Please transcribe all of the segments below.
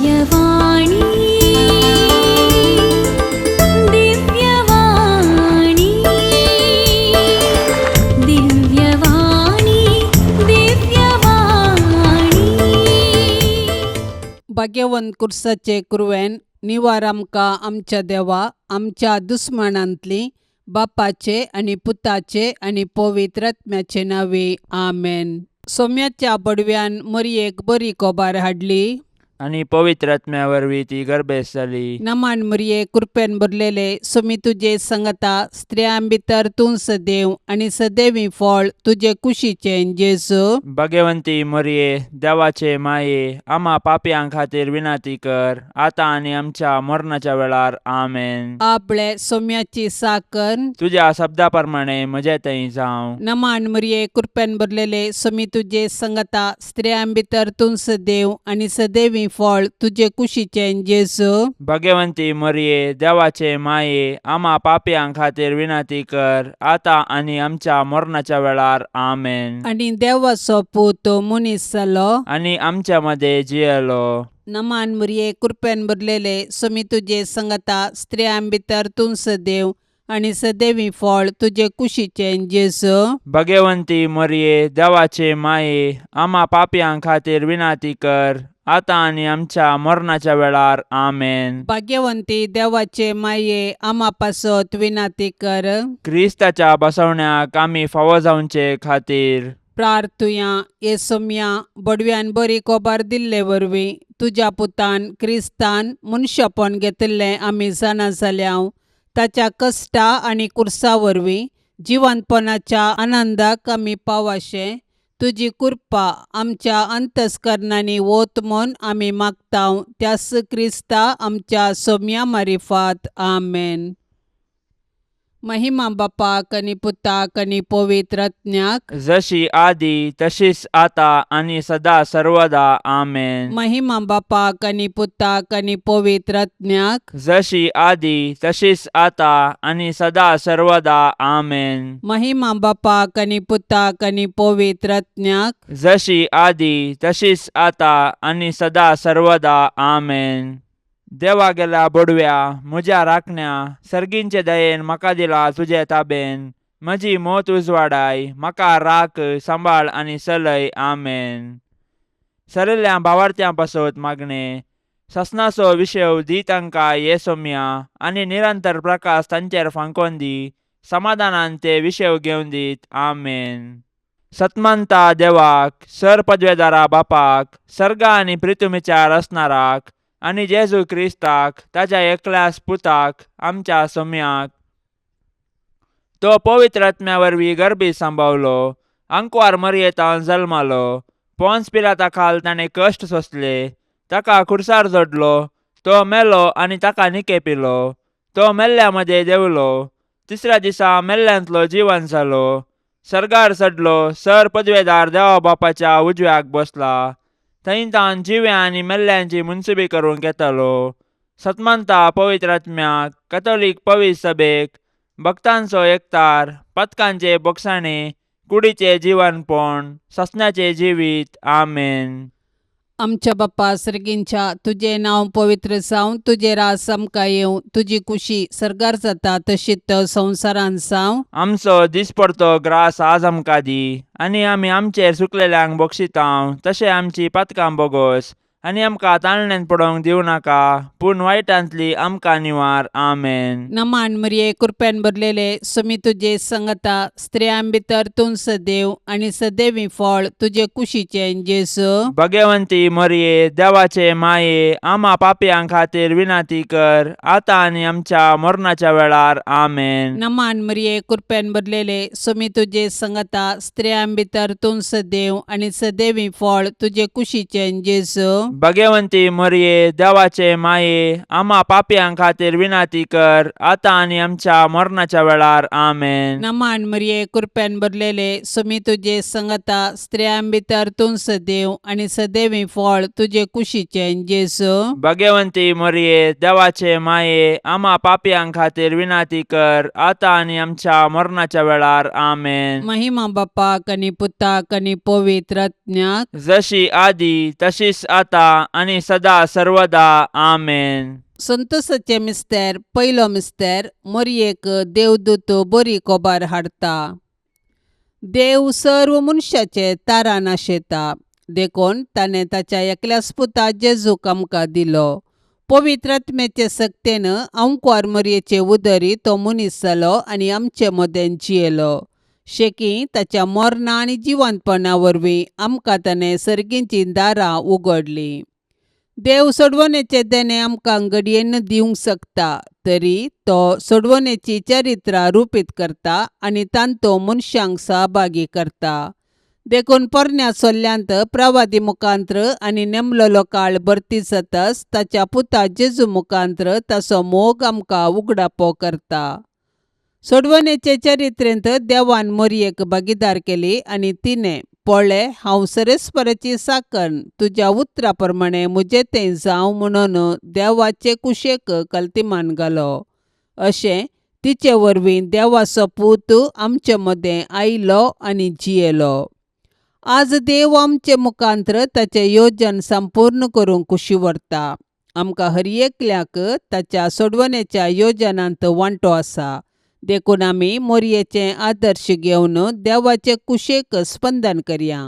दिव्यवाणी दिव्यवाणी दिव्यवाणी दिव्यवाणी भाग्यवंत कुर्साचे कुरवेन निवार आमकां आमच्या देवा आमच्या दुस्मनांतली बापाचे आणि पुताचे आणि पवित्र आत्म्याचे नावे आमेन. सोम्याच्या बडव्यान मरियेक बरी कोबार हाडली आणि पवित्र आत्म्या वरवीं ती गर्भेस जाली. नमान मरिये कृपेन भरलेले सोमी तुजे संगता स्त्रियां भितर तूं सदैव आणि सदैवी फळ तुजे कुशीचे जेजू. भाग्यवंती मरिये देवाचे माये आम्हा पापयां खातीर विनाती कर आता आणि आमच्या मरणाच्या वेळार आमेन. आपले सोम्याची साकन तुझ्या शब्दा प्रमाणे म्हजे थंय जावं. नमान मरिये कृपेन भरलेले सोमी तुजे संगता स्त्रियां भितर तूं सदैव आणि सदैवी फळ तुजे कुशीचे जेजू. भाग्यवंती मरिये देवाचे माये आम्हा पापयां खातीर विनाती कर आता आणि आमच्या मरणाच्या वेळार आमेन. आणि देवाचो पूत मनीस जालो आणि आमच्या मध्ये जियेलो. नमान मरिये कृपेन भरलेले सोमी तुजे संगता स्त्रियां भितर तूं सदैव आणि सदैवी फळ तुजे कुशीचे जेजू. भाग्यवंती मरिये देवाचे माये आम्हा पापयां खातीर विनाती कर आता आणि आमच्या मरणाच्या वेळार आमेन. भाग्यवंती देवाचे माये आम्हा पासत विनाती कर. क्रिस्ताच्या बसवण्याक आमी फावो जावचे खातीर प्रार्थुया ये सोम्या बडव्यान बरी कोबार दिल्ले वरवीं तुज्या पुतान क्रिस्तान मनशापण घेतिल्लें आमी जाणा जाल्याव ताच्या कश्टा आनी कुर्सा वरवीं जिवंतपणाच्या आनंदाक आमी पावाशे तुजी कृपा आमच्या अंतस्करणांनी वोत म्हूण आमी मागताव त्यास क्रिस्ता आमच्या सोम्या मारिफात आमेन. महिमा बापाक आनी पुताक आनी पवित्र आत्म्याक जशी आदी तशीच आता आणि सदा सर्वदा आमेन. महिमा बापाक आनी पुताक आनी पवित्र आत्म्याक जशी आदी तशीच आता आणि सदा सर्वदा आमेन. महिमा बापाक आनी पुताक आनी पवित्र आत्म्याक जशी आदी तशीच आता आणि सदा सर्वदा आमेन. देवा गेला बडव्या म्हज्या राखण्या सर्गींचे दयेन म्हाका दिला तुजे ताबेन म्हजी मोत उजवाडाय म्हाका राख सांबाळ आनी चलय आमेन. सरिल्ल्या भावार्थ्यां पासत मागणे ससनाचो विशय दी तांकां ये सोम्या आनी निरंतर प्रकाश तांचेर फांकोन दी समाधानान ते विशय घेवन दीत आमेन. सतमानता देवाक सर पदवेदारा बापाक सर्गा आनी पृथ्वीच्यार असणाराक आनी जेजू क्रिस्ताक ताच्या एकल्याच पुताक आमच्या सोम्याक तो पवित्र आत्म्या वरवीं गर्भी सांबावलो अंकुवार मरयेतावन जल्मालो पोंस पिलाता खाल ताणें कश्ट सोंसले ताका खुर्सार जोडलो तो मेलो आनी ताका निकेपिलो तो मेल्ल्या मदें देवलो तिसऱ्या दिसा मेल्ल्यांतलो जिवन जालो सर्गार चडलो सर पदवेदार देवा बापाच्या उजव्याक बसला थंय तान जिव्या आनी मेल्ल्यांची मुनसुबी करूंक येतालो. सतमानता पवित्र आत्म्याक कॅथोलीक पवित्र सभेक भक्तांचो एकतार पथकांचे बोगसाणे कुडीचे जीवनपण ससण्याचे जिवीत आमेन. आमच्या बाप्पा सर्गींच्या तुझे नाव पवित्र जावं तुझे रास आमकां येवं तुजी कुशी सर्गार जाता तशीच संवसारान जावं. आमचो दिसपडतो ग्रास आज आमकां दी आनी आमी आमचेर सुकलेल्यांक बक्षितांव तशें आमची पातकां बोगोस आनी आमकां ताळण्यांत पडोवंक दिवं नाका पूण वायटांतली आमकां निवार आमेन. नमान मरिये कृपेन भरलेले सोमी तुजे संगता स्त्रियां भितर तूं सदैव आनी सदैवी फळ तुजे कुशीचे जेजू. भाग्यवंती मरिये देवाचे माये आम्हा पापयां खातीर विनाती कर आता आनी आमच्या मरणाच्या वेळार आमेन. नमान मरिये कृपेन भरलेले सोमी तुजे संगता स्त्रियां भितर तूं सदैव आनी सदैवी फळ तुजे कुशीचे जेजू. भाग्यवंती मरिये देवाचे माये आम्हा पापयां खातीर विनाती कर आता आणि आमच्या मरणाच्या वेळार आमेन. नमान मरिये कृपेन भरलेले सोमी तुजे संगता स्त्रियां भितर तूं सदैव आनी सदैवी फळ तुजे कुशीचे जेजू. भाग्यवंती मरिये देवाचे माये आम्हा पापयां खातीर विनाती कर आता आणि आमच्या मरणाच्या वेळार आमेन. महिमा बापाक आनी पुताक आनी पवित्र आत्म्याक जशी आदी तशीच आता आनी सदा सर्वदा आमेन. संतोसाचे मिस्तेर पयलो मिस्तेर मरयेक देवदूत बरी कोबार हाडटा. देव सर्व मनशाचे तारा नाशेता देखून ताणें ताच्या एकल्याच पुता जेजूक आमकां दिलो. पवित्र आत्म्याचे सक्तेन अंकुर मरयेचे उदरी तो मनीस जालो आनी आमचे मदें जियेलो. शेकी ताच्या मरणा आनी जिवंतपणा वरवीं आमकां ताणें सर्गींचीं दारां उगडलीं. देव सोडवणेचे देणे आमकां घडयेन दिवंक शकता, तरी तो सोडवणेची चरित्रां रूपीत करता आनी तांतो मनशांक सहभागी करता. देखून पोरण्या सोल्ल्यांत प्रवादी मुखांत्र आनी नेमलेलो काळ भरती जाताच ताच्या पुता जेजू मुखांत्र ताचो मोग आमकां उगडापो करता. सोडवणेचे चरित्रेंत देवान मरयेक भागीदार केली आनी तिणें पळय हांव सरेस्पराची साकण तुज्या उतरा प्रमाणे म्हजे तें जावं म्हणून देवाचे कुशेक कल्तिमान घालो. अशें तिचे वरवीं देवाचो पूत आमचे मदें आयलो आनी जियेलो. आज देव आमचे मुखांत्र ताचें येवजण संपूर्ण करूंक कुशी व्हरता. आमकां हर एकल्याक ताच्या सोडवणेच्या येवजणांत वांटो आसा. देखून आमी मरयेचे आदर्श घेवन देवाचे कुशेक स्पंदन करया.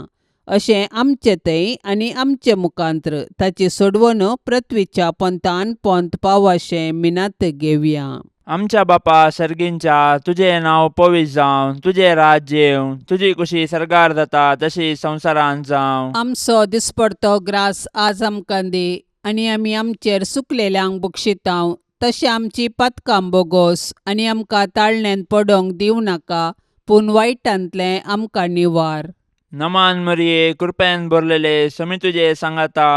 अशें आमचे थंय आनी आमचे मुखांत्र ताची सोडवण पृथ्वीच्या पंतान पंत पावशें मिनात घेवया. आमच्या बापा सर्गींच्या तुझें नांव पवित्र जावं, तुजें राज्य येवं, तुजी कुशी सरकार जाता तशी संवसारांत जावं. आमचो दिसपडतो ग्रास आज आमकां दी आनी आमी आमचेर सुकलेल्यांक बक्षितांव. तशें आमची पातकां बोगोस आनी आमकां ताळणेन पडोवंक दिवं नाका, पूण वायटांतलें आमकां निवार. नमान मरिये कृपेन भरलेले समी तुजे सांगाता,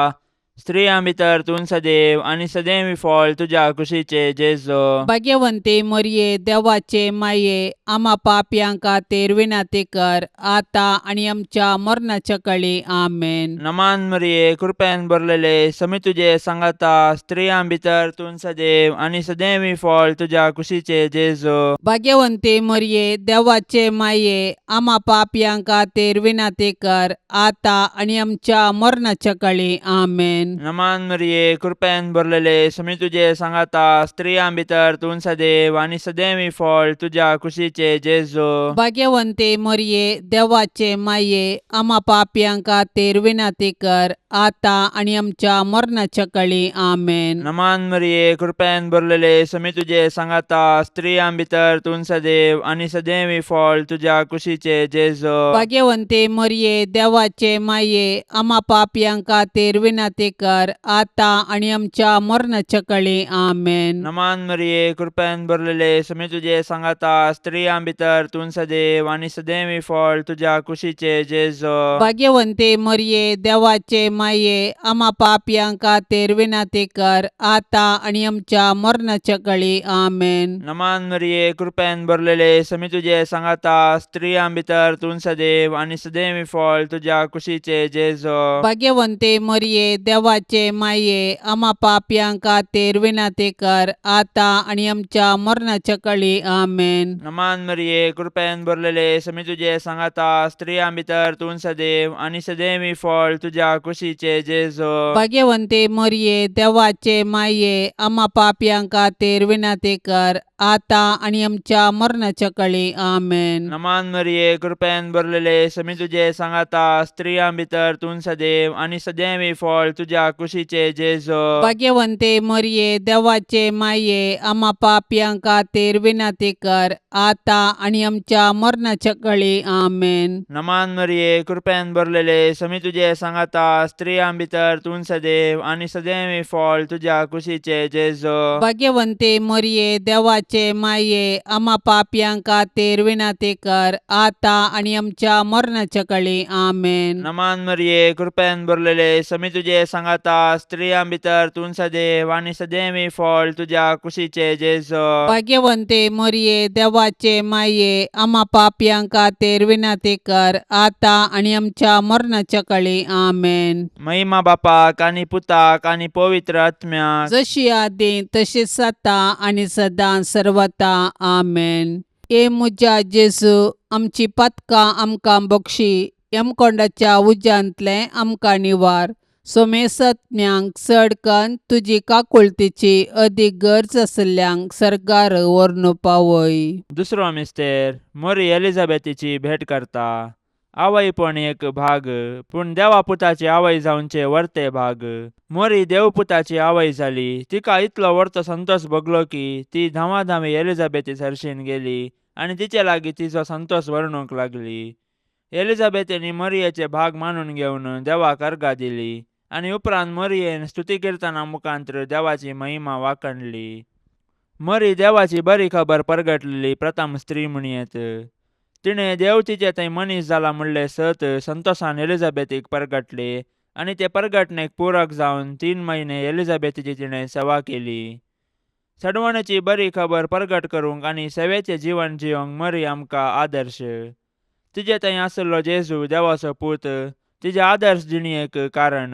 स्त्रियां भितर तूं सदैव आनी सदैवी फळ तुज्या कुशीचे जेजो. भाग्यवंते मरये देवाचे माये आमा पापयांक खातीर विनाती कर, आतां आनी आमच्या मरणाच्या काळी आमेन. नमान मरिये कृपेन भरलेले समी तुजे सांगाता, स्त्रियां भितर तूं सदैव आनी सदैवी फळ तुज्या कुशीचे जेजो. भाग्यवंते मरये देवाचे माये आमा पापयांक खातीर विनाती कर, आतां आनी आमच्या मरणाच्या काळी आमेन. नमान मरिये कृपेन भरलेले समी तुजे सांगाता, स्त्रियां भितर तूं सदैव आनी सदैवी फळ तुज्या कुशीचे जेजो. भाग्यवंते मरये देवाचे माये आमा पापयांक खातीर विनाती कर, आतां आनी आमच्या मरणाच्या काळी आमेन. नमान मरिये कृपेन भरलेले समी तुजे सांगाता, स्त्रियां भितर तूं सदैव आनी सदैवी फळ तुज्या कुशीचे जेजो. भाग्यवंते मरये देवाचे माये आमा पापयांक खातीर विनाती कर, आतां आनी आमच्या मरणाच्या काळी आमेन. नमान मरिये कृपेन भरलेले समी तुजे सांगाता, स्त्रियां भितर तूं सदैव आनी सदैवी फळ तुज्या कुशीचे जेजो. भाग्यवंते मरये देवाचे माये आमा पापयांक खातीर विनाती कर, आतां आनी आमच्या मरणाच्या काळी आमेन. नमान मरिये कृपेन भरलेले समी तुजे सांगाता, स्त्रियां भितर तूं सदैव आनी सदैवी फळ तुज्या कुशीचे जेजो. भाग्यवंते मरये देवाचे माये आमा पापयांक खातीर विनाती कर, आतां आनी आमच्या मरणाच्या काळी आमेन. नमान मरिये कृपेन भरलेले समी तुजे सांगाता, स्त्रियां भितर तूं सदैव आनी सदैवी फळ तुज्या कुशीचे जेजो. भाग्यवंते मरये देवाचे माये आमा पापयांक खातीर विनाती कर, आतां आनी आमच्या मरणाच्या काळी आमेन. नमान मरिये कृपेन भरलेले समी तुजे सांगाता, स्त्रियां भितर तूं सदैव आनी सदैवी फळ तुज्या कुशीचे जेजो. भाग्यवंते मरये देवाचे माये आमा पापयांक खातीर विनाती कर, आतां आनी आमच्या मरणाच्या काळी आमेन. नमान मरिये कृपेन भरलेले समी तुजे सांगाता, स्त्रियां भितर तूं सदैव आनी सदैवी फळ तुज्या कुशीचे जेजो. भाग्यवंते मरये देवाचे माये आमा पापयांक खातीर विनाती कर, आतां आनी आमच्या मरणाच्या काळी आमेन. नमान मरिये कृपेन भरलेले समी तुजे सांगाता, स्त्रियां भितर तूं सदैव आनी सदैवी फळ तुज्या कुशीचे जेजो. भाग्यवंते मरये देवाचे माये आमा पापयांक खातीर विनाती कर, आतां आनी आमच्या मरणाच्या काळी आमेन. महिमा बापाक आनी पुताक आनी पवित्र आत्म्याक, जशी आदी तशीच आता आनी सदां सर्वता आमेन. ए म्हज्या जेजू आमची पातकां आमकां बक्षी, यमकोंडाच्या उज्यांतलें आमकां निवार. सोमेसत्म्यांक चड कन्न तुजी काकुळतीची अदीक गरज आसल्ल्यांक सरकार व्हरून पावय. दुसरो मिस्तेर मोरी एलिझाबेथीची भेट करता. आवयपण एक भाग, पूण देवापुताची आवय जावनचे वर्ते भाग. मोरी देवपुताची आवय जाली. तिका इतलो व्हडतो संतोष भोगलो की ती धांवाधांवी एलिझाबेथी सरशीन गेली आनी तिचे लागीं तिचो संतोष वर्णूंक लागली. एलिझाबेथीनी मोरयेचे भाग मानून घेवन देवाक अर्घा दिली आनी उपरांत मोरयेन स्तुती किर्तना मुखांत्र देवाची महिमा वाखणली. मोरी देवाची बरी खबर परगटलेली प्रथम स्त्री म्हणयेत. तिणें देव तिचे थंय मनीस जाला म्हणले सत संतोषान एलिझाबेथीक परगटले आनी ते परगटणेक पूरक जावन 3 म्हयने एलिझाबेथीची तिणें सेवा केली. सडवणेची बरी खबर परगट करूंक आनी सेवेचें जीवन जियोंक मोरी आमकां आदर्श. तिजे थंय आसलो जेजू देवाचो पूत तिजे आदर्श जिणयेक कारण.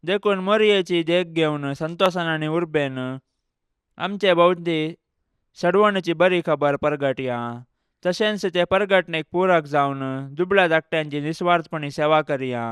देखून मोरयेची देख घेवन संतोषान आनी उर्बेन आमचे भोवती सडवणेची बरी खबर परगटया. तशेंच ते परगटणेक पूरक जावन दुबळ्या धाकट्यांची निस्वार्थपणी सेवा करया.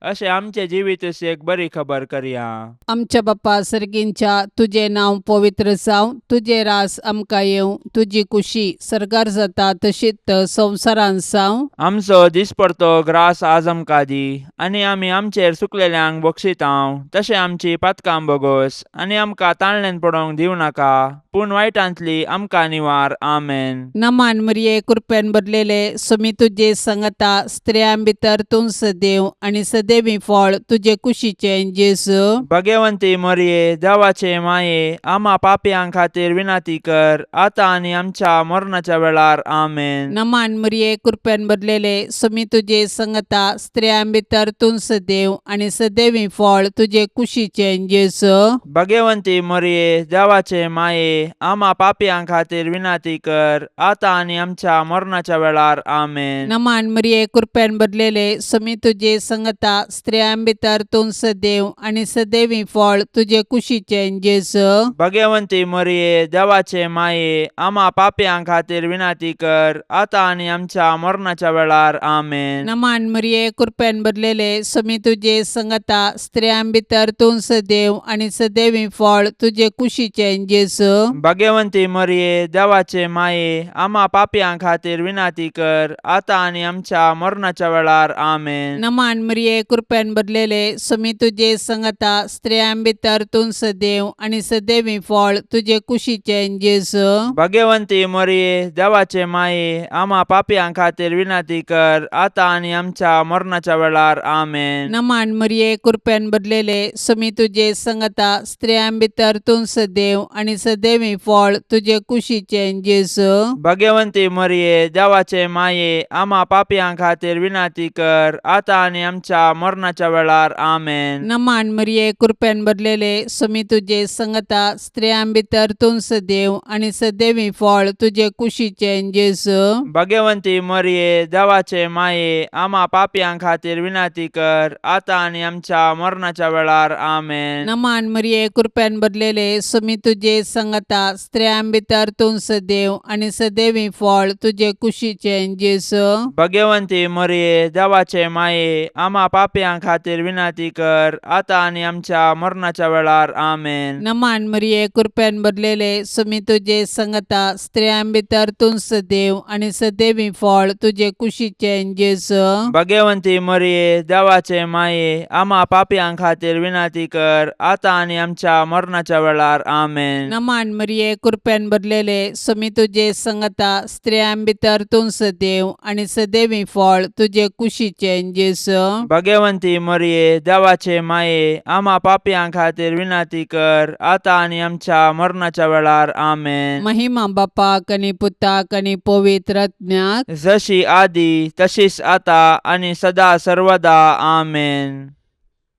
अशें आमचे जिवीत एक बरी खबर करया. आमच्या बाप्पा सर्गींच्या तुझे नांव पवित्र जावं. तुझे रास आमकां येवं. तुजी कुशी सरकार जाता तशीच संवसारांत जावं. आमचो दिसपडतो ग्रास आज आमकां दी आनी आमी आमचेर चुकलेल्यांक बक्षितांव. तशें आमची पातकां बोगोस आनी आमकां ताळणेन पडोवंक दिवं नाका, पूण वायटांतली आमकां निवार. आमेन. नमान मरिये कृपेन भरलेले स्वामी तुजे सांगता स्त्रियां भितर तूं सदैव आनी सदैवी फळ तुजे कुशीचे जेजू. भगवंती मोरये देवाचे माये आम्हा पापयांक खातीर विनाती कर आतां आनी आमच्या मरणाच्या वेळार. आमेन. नमान मरिये कृपेन भरलेले स्वामी तुजे सांगता स्त्रियां भितर तूं सदैव आनी सदैवी फळ तुजे कुशीचे जेजू. भगवंती मोरये देवाचे माये आम्हा पापयांक खातीर विनाती कर आतां आनी आमच्या मरणाच्या वेळार. आमेन. नमान मरिये कृपेन भरलेले स्वामी तुजे सांगता स्त्रियां भितर तूं सदैव आनी सदैवी फळ तुजे कुशीचे जेजू. भगवंती मोरये देवाचे माये आम्हा पापयांक खातीर विनाती कर आतां आनी आमच्या मरणाच्या वेळार. आमेन. नमान मरिये कृपेन भरलेले स्वामी तुजे सांगता स्त्रियां भितर तूं सदैव आनी सदैवी फळ तुजे कुशीचे जेजू. भगवंती मोरये देवाचे माये आम्हा पापयांक खातीर विनाती कर आतां आनी आमच्या मरणाच्या वेळार. आमेन. नमान मरिये कृपेन भरलेले स्वामी तुजे सांगता स्त्रियां भितर तूं सदैव आनी सदैवी फळ तुजे कुशीचे जेजू. भगवंती मोरये देवाचे माये आम्हा पापयांक खातीर विनाती कर आतां आनी आमच्या मरणाच्या वेळार. आमेन. नमान मरिये कृपेन भरलेले स्वामी तुजे सांगता स्त्रियां भितर तूं सदैव आनी सदैवी फळ तुजे कुशीचे जेजू. भगवंती मोरये देवाचे माये आम्हा पापयांक खातीर विनाती कर आतां आनी आमच्या मरणाच्या वेळार. आमेन. नमान मरिये कृपेन भरलेले स्वामी तुजे सांगता स्त्रियां भितर तूं सदैव आनी सदैवी फळ तुजे कुशीचे जेजू. भगवंती मोरये देवाचे माये आम्हा पापयांक खातीर विनाती कर आतां आनी आमच्या मरणाच्या वेळार. आमेन. नमान मरिये कृपेन भरलेले स्वामी तुजे सांगता स्त्रियां भितर तूं सदैव आनी सदैवी फळ तुजे कुशीचे जेजू. भगवंती मोरये देवाचे माये आम्हा पापयांक खातीर विनाती कर आतां आनी आमच्या मरणाच्या वेळार. आमेन. नमान मरिये कृपेन भरलेले स्वामी तुजे सांगता स्त्रियां भितर तूं सदैव आनी सदैवी फळ तुजे कुशीचे जेजू. भगवंती मोरये देवाचे माये आम्हा पापयांक खातीर विनाती कर आतां आनी आमच्या मरणाच्या वेळार. आमेन. नमान मरिये कृपेन भरलेले स्वामी तुजे सांगता स्त्रियां भितर तूं सदैव आनी सदैवी फळ तुजे कुशीचे जेजू. भगवंती मोरये देवाचे माये आम्हा पापयांक खातीर विनाती कर आतां आनी आमच्या मरणाच्या वेळार. आमेन. महिमा बापाक आनी पुताक आनी पवित्र आत्म्याक जशी आदी तशीच आतां आनी सदा सर्वदा. आमेन.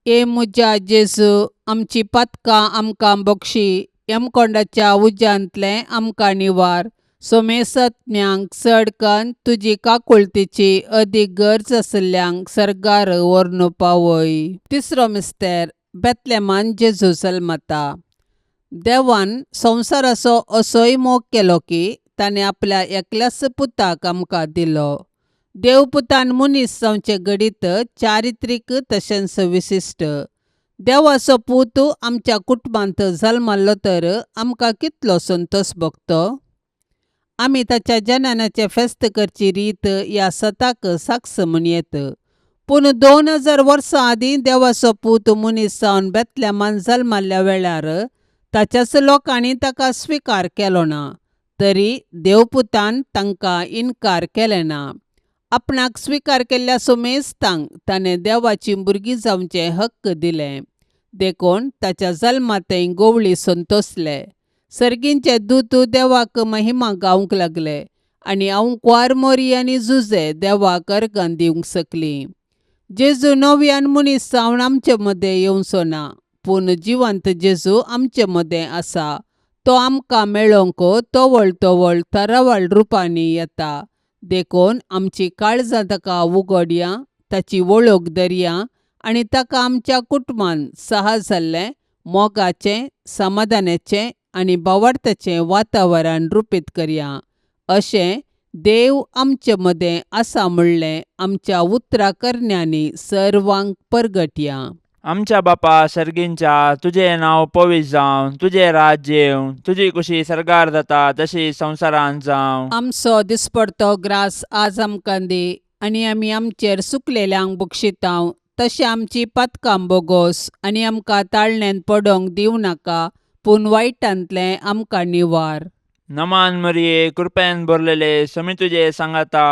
ए मुजा जेजू आमची पातकां आमकां बक्षी. यमकोंडाच्या उज्यांतले आमकां निवार. सोमेसत्म्यांक चड कन्न तुजी काकुळतीची अदीक गरज आसल्ल्यांक सरकार व्हरून पावय. तिसरो मिस्तेर बेतलेमान जेजू जल्मता. देवान संवसाराचो असोय मोग केलो की ताणें आपल्या एकल्याच पुताक आमकां दिलो. देवपुतान मनीस जावचे घडीत चारित्रीक तशेंच विशिश्ट देवाचो पूत आमच्या कुटुंबांत जल्मल्लो तर आमकां कितलो संतोष भोगतो. आमी ताच्या जनानाचे फेस्त करची रीत ह्या सताक साक्ष म्हणयेत. पूण 2000 वर्सां आदीं देवाचो पूत मनीस जावन बेतलेमान जल्मल्ल्या वेळार ताच्याच लोकांनी ताका स्विकार केलो ना. तरी देवपुतान तांकां इन्कार केलें ना. आपणाक स्विकार केल्ल्या सोमेस्तांक ताणें देवाची भुरगीं जावचे हक्क दिले. देखून ताच्या जल्मातय गोवळी संतोसले. सर्गींचे दूत देवाक महिमा गावंक लागले आनी आंवकवार मोरी आनी जुजे देवाक अर्गां दिवंक सकलीं. जेजू नव्यान मनीस जावन आमचे मदें येवचो ना, पूण जिवंत जेजू आमचे मदें आसा. तो आमकां मेळोवंक तोवळ तोवळ तरावळ रुपांनी येता. देखून आमची काळजां ताका उगडया, ताची वळख धरया आनी ताका आमच्या कुटुंबान साहस जाल्लें, मोगाचें, समाधानाचें आनी भावार्थाचें वातावरण रुपीत करया. अशें देव आमचे मदें आसा म्हणलें आमच्या उतराकरण्यांनी सर्वांक परगटया. आमच्या बापा सर्गींच्या, तुजें नांव पवित्र जावं, तुजें राज्य येवं, तुजी कुशी सरकार जाता तशी संवसारांत जावं. आमचो दिसपडतो ग्रास आज आमकां दी आनी आमी आमचेर सुकलेल्यांक बक्षितांव. तशें आमची पातकां बोगोस आनी आमकां ताळण्यांत पडोवंक दिवं नाका, पूण वायटांतलें आमकां निवार. नमान मरिये, कृपेन भरलेले, समी तुजे सांगाता,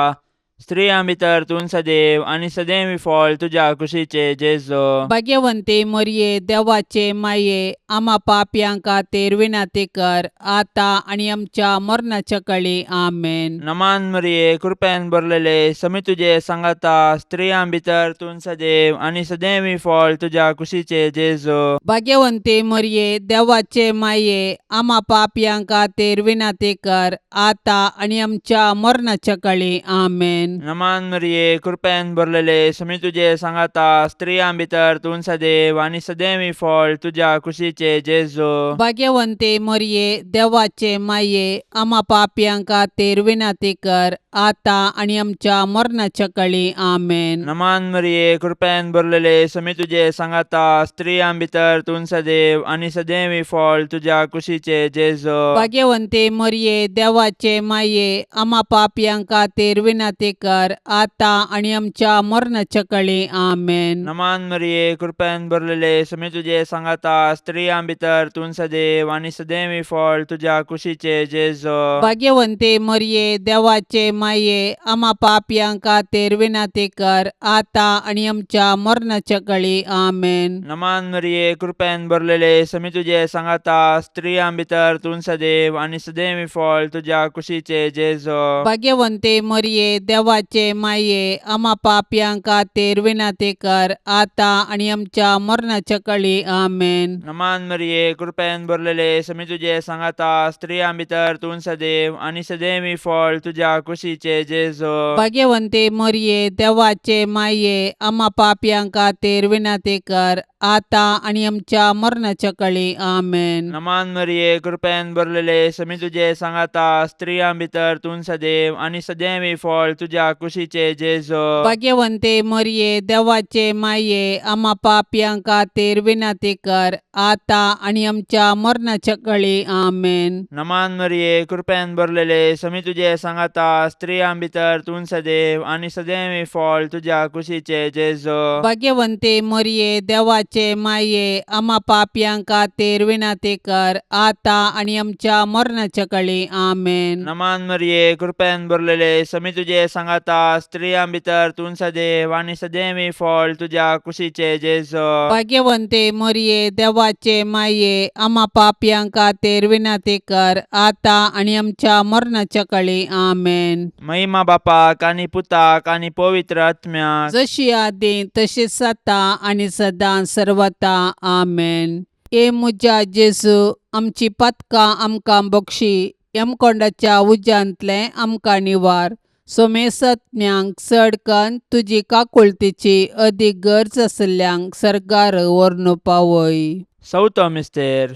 स्त्रियां भितर तूं सदैव आनी सदैवी फळ तुज्या कुशीचे जेजो. भाग्यवंते मरिये, देवाचे माये, आम्हा पापयांक खातीर विनाती कर, आतां आनी आमच्या मरणाच्या काळी. आमेन. नमान मरिये, कृपेन भरलेले, समी तुजे सांगाता, स्त्रियां भितर तूं सदैव आनी सदैवी फळ तुज्या कुशीचे जेजो. भाग्यवंते मरिये, देवाचे माये, आम्हा पापयांक खातीर विनाती कर, आतां आनी आमच्या मरणाच्या काळी. आमेन. नमान मरिये, कृपेन भरलेले, समी तुजे सांगाता, स्त्रियां भितर तूं सदैव आनी सदैवी फळ तुज्या कुशीचे जेजो. भाग्यवंते मरिये, देवाचे माये, आम्हा पापयांक खातीर विनाती कर, आतां आनी आमच्या मरणाच्या काळी. आमेन. नमान मरिये, कृपेन भरलेले, समी तुजे सांगाता, स्त्रियां भितर तूं सदैव आनी सदैवी फळ तुज्या कुशीचे जेजो. भाग्यवंते मरिये, देवाचे माये, आम्हा पापयांक खातीर विनाती कर, आतां आनी आमच्या मरणाच्या काळी. आमेन. नमान मरिये, कृपेन भरलेले, समी तुजे सांगाता, स्त्रियां भितर तूं सदैव आनी सदैवी फळ तुज्या कुशीचे जेजो. भाग्यवंते मरिये, देवाचे माये, आम्हा पापयांक खातीर विनाती कर, आतां आनी आमच्या मरणाच्या काळी. आमेन. नमान मरिये, कृपेन भरलेले, समी तुजे सांगाता, स्त्रियां भितर तूं सदैव आनी सदैवी फळ तुज्या कुशीचे जेजो. भाग्यवंते मरिये, देवाचे माये, आम्हा पापयांक खातीर विनाती कर, आतां आनी आमच्या मरणाच्या काळी. आमेन. नमान मरिये, कृपेन भरलेले, समी तुजे सांगाता, स्त्रियां भितर तूं सदैव आनी सदैवी फळ तुज्या कुशीचे जेजो. भाग्यवंते मरिये, देवाचे माये, आम्हा पापयांक खातीर विनाती कर, आतां आनी आमच्या मरणाच्या काळी. आमेन. नमान मरिये, कृपेन भरलेले, समी तुजे सांगाता, स्त्रियां भितर तूं सदैव आनी सदैवी फळ तुज्या कुशीचे जेजो. भाग्यवंते मरिये, देवाचे माये, आम्हा पापयांक खातीर विनाती कर, आतां आनी आमच्या मरणाच्या काळी. आमेन. नमान मरिये, कृपेन भरलेले, समी तुजे सांगाता, स्त्रियां भितर तूं सदैव आनी सदैवी फळ तुज्या कुशीचे जेजो. भाग्यवंते मरिये, देवाचे माये, आम्हा पापयांक खातीर विनाती कर, आतां आनी आमच्या मरणाच्या काळी. आमेन. नमान मरिये, कृपेन भरलेले, समी तुजे सांगाता, स्त्रियां भितर तूं सदैव आनी सदैवी फळ तुज्या कुशीचे जेजो. भाग्यवंते मरिये, देवाचे माये, आम्हा पापयांक खातीर विनाती कर, आतां आनी आमच्या मरणाच्या काळी. आमेन. महिमा बापाक आनी पुताक आनी पवित्र आत्म्याक, जशी आदीं तशीच आतां आनी सदां सर्वता. आमेन. ए म्हज्या जेजू, आमची पातकां आमकां बक्षी, यमकोंडाच्या उज्यांतले आमकां निवार. सोमेसत्म्यांक चड कन्न तुजी काकुळतीची अदीक गरज आसल्ल्यांक सर्गार व्हरून पावय. चवथो मिस्तेर,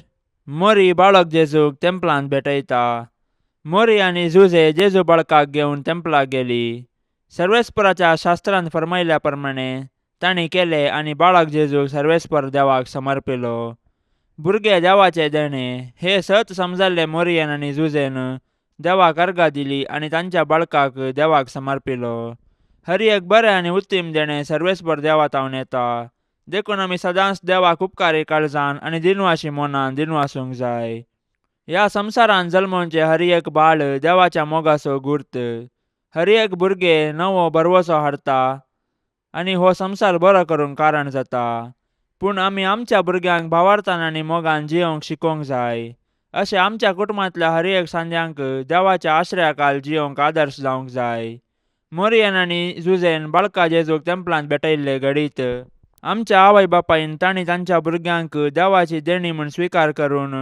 मोरी बाळक जेजूक तेंपलांत भेटयता. मोरी आनी जुजे जेजू बाळकाक घेवन तेंपलाक गेली. सर्वेस्पराच्या शास्त्रांत फरमायल्या प्रमाणे तांणी केले आनी बाळक जेजूक सर्वेस्पर देवाक समर्पिलो. भुरगे देवाचे देणे हे सत समजल्ले मोरयेन आनी जुजेन देवाक अर्घा दिली आनी तांच्या बाळकाक देवाक समर्पिलो. हर एक बरें आनी उत्तीम देणे सर्वेस्पर देवातावन येता. देखून आमी सदांच देवाक उपकारी काळजान आनी दिनवाशी मोनान दिनवासूंक जाय. ह्या संवसारान जल्मोवचे हर एक बाळ देवाच्या मोगाचो गुर्त. हर एक भुरगे नवो बरवसो हाडटा आनी हो संवसार बरो करूंक कारण जाता. पूण आमी आमच्या भुरग्यांक भावार्थान आनी मोगान जियोंक शिकोवंक जाय. अशें आमच्या कुटुंबांतल्या हर एक सांद्यांक देवाच्या आश्रयाखाल जियोंक आदर्श जावंक जाय. मोरयेन आनी जुजेन बाळका जेजूक तेंपलांत भेटयल्ले घडीत आमच्या आवय बापायन तांणी तांच्या भुरग्यांक देवाची देणी म्हूण स्विकार करून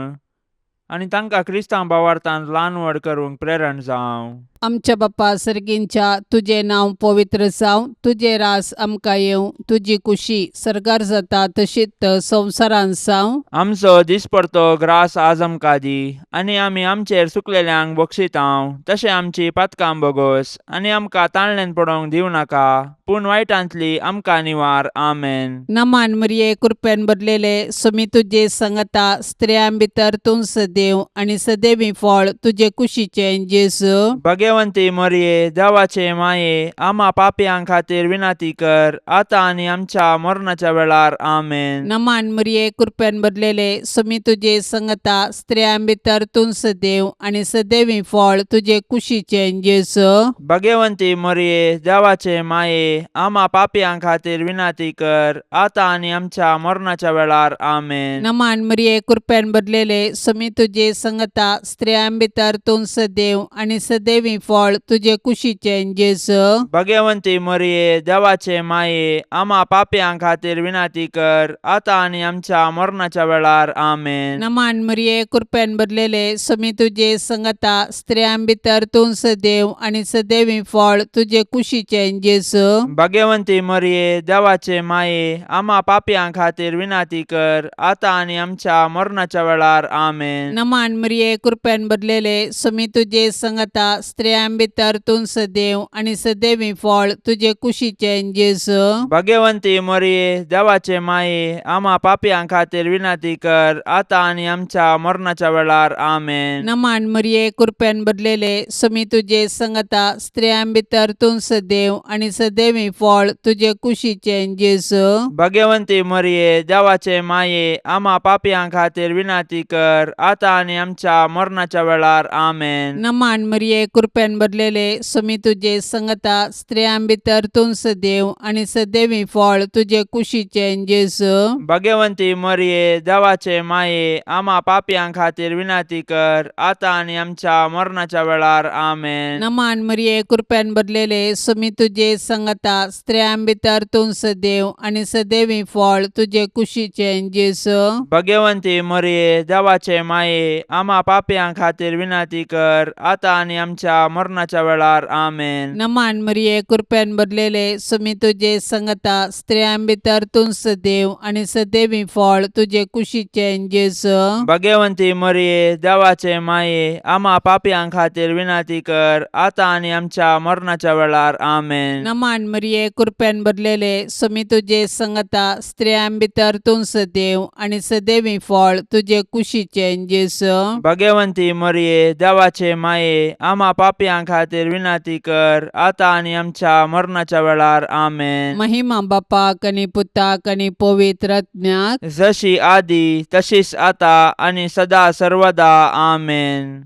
आनी तांकां क्रिस्तांव भावार्थान ल्हान व्हड करूंक प्रेरण जावं. आमच्या बाप्पा सर्गींच्या तुझे नांव पवित्र जावं, तुझे रास आमकां येवं, तुजी कुशी सरकार जाता तशीच संवसारान जावं. आमचो दिसपडतो ग्रास आज आमकां दी आनी आमी आमचेर सुकलेल्यांक बक्षितांव. तशें आमची पातकां बोगोस आनी आमकां ताळणेन पडोवंक दिवं नाका, पूण वायटांतली आमकां निवार. आमेन. नमान मरिये कृपेन भरलेले समी तुजे संगता स्त्रियां भितर तूं सदैव आनी सदैवी फळ तुजे कुशीचे जेजू. भगवंती मरिये देवाचे माये आम्हा पापयां खातीर विनाती कर आता आनी आमच्या मरणाच्या वेळार. आमेन. नमान मरिये कृपेन भरलेले समी तुजे संगता स्त्रियां भितर तूं सदैव आनी सदैवी फळ तुजे कुशीचे जेजू. भगवंती मरिये देवाचे माये आम्हा पापयां खातीर विनाती कर आता आनी आमच्या मरणाच्या वेळार. आमेन. नमान मरिये कृपेन भरलेले समी तुजे संगता स्त्रियां भितर तूं सदैव आनी सदैवी फळ तुजे कुशीचे जेजू. भगवंती मरिये देवाचे माये आम्हा पापयां खातीर विनाती कर आता आनी आमच्या मरणाच्या वेळार. आमेन. नमान मरिये कृपेन भरलेले समी तुजे संगता स्त्रियां भितर तूं सदैव आनी सदैवी फळ तुजे कुशीचे जेजू. भगवंती मरिये देवाचे माये आम्हा पापयां खातीर विनाती कर आता आनी आमच्या मरणाच्या वेळार. आमेन. नमान मरिये कृपेन भरलेले समी तुजे संगता स्त्रियां भितर तूं सदैव आनी सदैवी फळ तुजे कुशीचे जेजू. भगवंती मरिये देवाचे माये आम्हा पापयां खातीर विनाती कर आता आनी आमच्या मरणाच्या वेळार. आमेन. नमान मरिये कृपेन भरलेले समी तुजे संगता स्त्रियां भितर तूं सदैव आनी सदैवी फळ तुजे कुशीचे जेजू. भगवंती मरिये देवाचे माये आम्हा पापयां खातीर विनाती कर आता आनी आमच्या मरणाच्या वेळार. आमेन. नमान मरिये कृपेन भरलेले समी तुजे संगता स्त्रियां भितर तूं सदैव आनी सदैवी फळ तुजे कुशीचे जेजू. भगवंती मरिये देवाचे माये आम्हा पापयां खातीर विनाती कर आता आनी आमच्या मरणाच्या वेळार. आमेन. नमान मरिये कृपेन भरलेले समी तुजे संगता स्त्रियां भितर तूं सदैव आनी सदैवी फळ तुजे कुशीचे जेजू. भगवंती मरिये देवाचे माये आम्हा पापयां खातीर विनाती कर आता आनी आमच्या मरणाच्या वेळार. आमेन. नमान मरिये कृपेन भरलेले समी तुजे संगता स्त्रियां भितर तूं सदैव आनी सदैवी फळ तुजे कुशीचे जेजू. भगवंती मरिये देवाचे माये आम्हा पापयां खातीर विनाती कर आता आनी आमच्या मरणाच्या वेळार. आमेन. नमान मरिये कृपेन भरलेले समी तुजे संगता स्त्रियां भितर तूं सदैव आनी सदैवी फळ तुजे कुशीचे जेजू. भगवंती मरिये देवाचे माये आम्हा पापयां खातीर विनाती कर आता आनी आमच्या मरणाच्या वेळार. आमेन. महिमा बापाक आनी पुताक आनी पवित्र आत्म्याक जशी आदी तशीच आता आनी सदा सर्वदा. आमेन.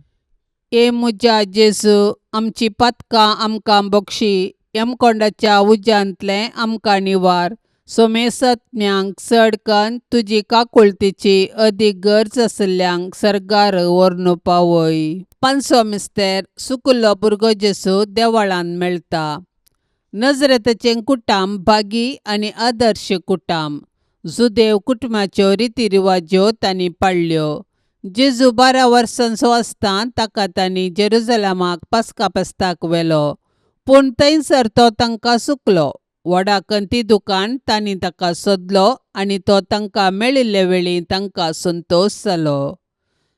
ए मुजा जेजू आमची पातकां आमकां बक्षी, यमकोंडाच्या उज्यांतले आमकां निवार. सोमेसत्म्यांक चडकन तुजी काकुळतीची अदीक गरज आसल्यांक सरकार व्हरून पावय. पांचवो मिस्तेर सुकलो भुरगो जेजू देवळांत मेळटा. नजरेतचें कुटाम भागी आनी आदर्श कुटाम. जुदेव कुटुंबाच्यो रितीरिवाज्यो तांणी पाळल्यो. जेजू 12 वर्सांचो आसतना ताका तांणी जेरुजलेमाक पास्का फेस्ताक व्हेलो, पूण थंयसर तो तांकां सुकलो. व्हडा कंतिदुकान तांणी ताका सोदलो आनी तो तांकां मेळिल्ले वेळी तांकां संतोश जालो.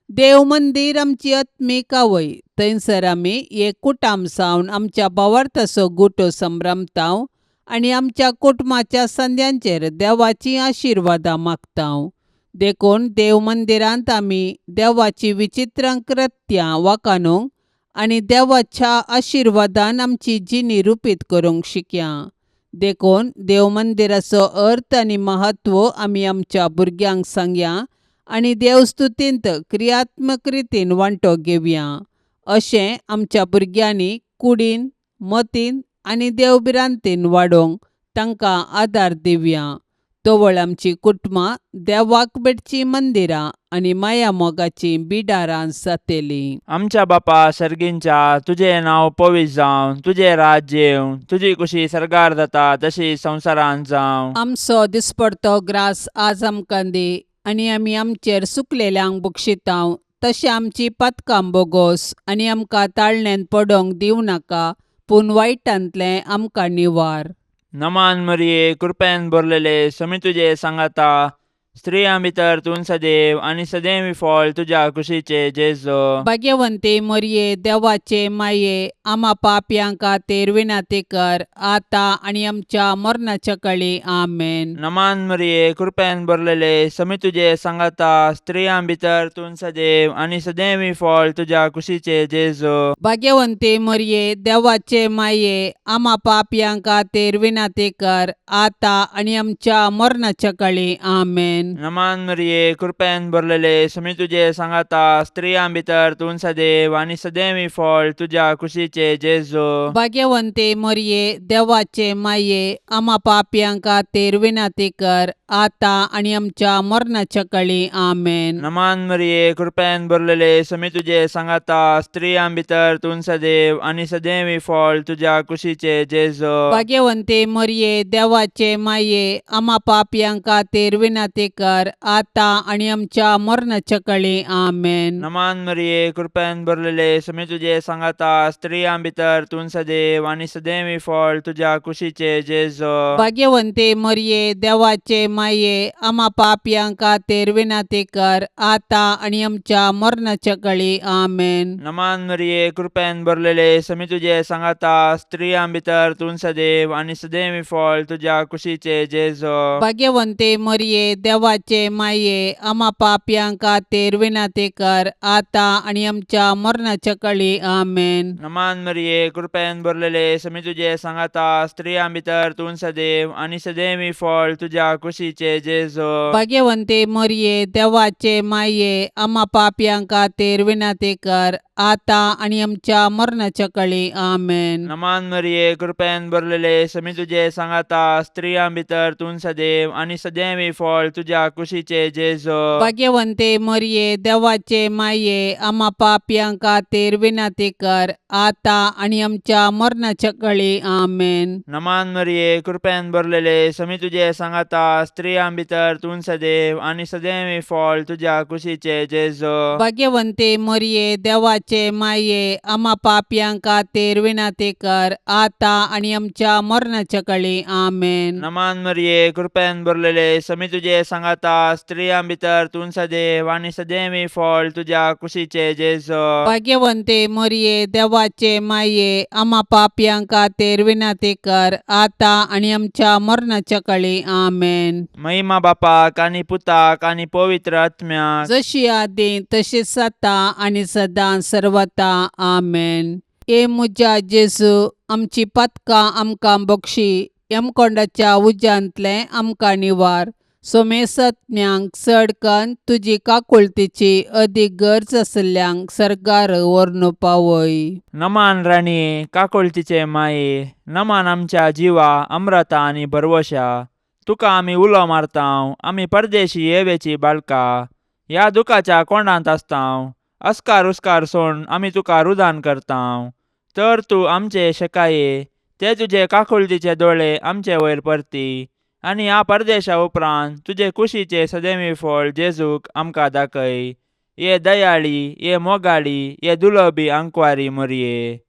देव मंदीर आमची आत्मीक आवय. थंयसर आमी एक कुटाम जावन आमच्या भावार्थाचो गुटो संभ्रमतांव आनी आमच्या कुटुंबाच्या संद्यांचेर देवाची आशिर्वादां मागतां. देखून देव मंदिरांत आमी देवाची विचित्र कृत्यां वाखाणूंक आनी देवाच्या आशिर्वादान आमची जिणी रुपीत करूंक शिकया. देखून देव मंदिराचो अर्थ आनी महत्व आमी आमच्या भुरग्यांक सांगया आनी देवस्तुतींत क्रियात्मक रितीन वांटो घेवया. अशें आमच्या भुरग्यांनी कुडीन, मतीन आनी देवबिरांतीन वाडोवंक तांकां आदार दिवया. तोवळ आमची कुटुंबां देवाक बेडची मंदिरां आनी माया मोगाची बिडारां जातलीं. आमच्या बापा सर्गींच्या, तुजें नांव पवित्र जावं, तुजें राज्य येवं, तुजी कुशी सरकार जाता तशी संवसारांत जावं. आमचो दिसपडतो ग्रास आज आमकां दी आनी आमी आमचेर सुकलेल्यांक बक्षितांव. तशें आमची पातकां बोगोस आनी आमकां ताळण्यांत पडोवंक दिवं नाका, पूण वायटांतलें आमकां निवार. नमान मरिये, कृपेन भरलेले, समी तुजे सांगाता, स्त्रियां भितर तूं सदैव आनी सदैवी फळ तुज्या कुशीचे जेजो. भाग्यवंते मरिये, देवाचे माये, आम्हा पापयांक खातीर विनाती कर, आतां आनी आमच्या मरणाच्या काळी. आमेन. नमान मरिये, कृपेन भरलेले, समी तुजे सांगाता, स्त्रियां भितर तूं सदैव आनी सदैवी फळ तुज्या कुशीचे जेजो. भाग्यवंते मरिये, देवाचे माये, आम्हा पापयांक खातीर विनाती कर, आतां आनी आमच्या मरणाच्या काळी. आमेन. नमान मरिये, कृपेन भरलेले, समी तुजे सांगाता, स्त्रियां भितर तूं सदैव आनी सदैवी फळ तुज्या कुशीचे जेजो. भाग्यवंते मरिये, देवाचे माये, आम्हा पापयांक खातीर विनाती कर, आतां आनी आमच्या मरणाच्या काळी. आमेन. नमान मरिये, कृपेन भरलेले, समी तुजे सांगाता, स्त्रियां भितर तूं सदैव आनी सदैवी फळ तुज्या कुशीचे जेजो. भाग्यवंते मरिये, देवाचे माये, आम्हा पापयांक खातीर विनाती कर, आतां आनी आमच्या मरणाच्या काळी. आमेन. नमान मरिये, कृपेन भरलेले, समी तुजे सांगाता, स्त्रियां भितर तूं सदैव आनी सदैवी फळ तुज्या कुशीचे जेजो. भाग्यवंते मरिये, देवाचे माये, आम्हा पापयांक खातीर विनाती कर, आतां आनी आमच्या मरणाच्या काळी. आमेन. नमान मरिये, कृपेन भरलेले, समी तुजे सांगाता, स्त्रियां भितर तूं सदैव आनी सदैवी फळ तुज्या कुशीचे जेजो. भाग्यवंते मरिये, देवाचे माये, आम्हा पापयांक खातीर विनाती कर, आतां आनी आमच्या मरणाच्या काळी. आमेन. नमान मरिये, कृपेन भरलेले, समी तुजे सांगाता, स्त्रियां भितर तूं सदैव आनी सदैवी फळ तुज्या कुशीचे जेजो. भाग्यवंते मरिये, देवाचे माये, आम्हा पापयांक खातीर विनाती कर, आतां आनी आमच्या मरणाच्या काळी. आमेन. नमान मरिये, कृपेन भरलेले, समी तुजे सांगाता, स्त्रियां भितर तूं सदैव आनी सदैवी फळ तुज्या कुशीचे जेजो. भाग्यवंते मरिये, देवाचे माये, आम्हा पापयांक खातीर विनाती कर, आतां आनी आमच्या मरणाच्या काळी. आमेन. नमान मरिये, कृपेन भरलेले, समी तुजे सांगाता, स्त्रियां भितर तूं सदैव आनी सदैवी फळ तुज्या कुशीचे जेजो. भाग्यवंते मरिये, देवाचे माये, आम्हा पापयांक खातीर विनाती कर, आतां आनी आमच्या मरणाच्या काळी. आमेन. नमान मरिये, कृपेन भरलेले, समी तुजे सांगाता, स्त्रियां भितर तूं सदैव आनी सदैवी फळ तुज्या कुशीचे जेजो. भाग्यवंते मरिये, देवाचे माये, आम्हा पापयांक खातीर विनाती कर, आतां आनी आमच्या मरणाच्या काळी. आमेन. महिमा बापाक आनी पुताक आनी पवित्र आत्म्याक, जशी आदी तशीच आता आनी सदां सर्वता. आमेन. ए मुजा जेजू, आमची पातकां आमकां बक्षी, यमकोंडाच्या उज्यांतले आमकां निवार. सोमेसत्म्यांक चडकन तुजी काकुळतीची अदीक गरज आसल्यांक सरकार व्हरून पावय. नमान राणीये, काकुळतीचे माये, नमान आमच्या जिवा, अमृता आनी भरवशा. तुका आमी उलो मारतांव, आमी परदेशी येवेची बाळकां, ह्या दुखाच्या कोंडांत आसतांव. अस्कार उस्कार सोड आमी तुका रुदान करतांव. तर तूं आमचे शेकाये, ते तुजे काकुळतीचे दोळे आमचे वयर परती, आनी ह्या परदेशा उपरांत तुजे कुशीचे सदैवी फळ जेजूक आमकां दाखय. ये दयाळी, ये मोगाळी, ये दुलोबी आंकवारी मरिये.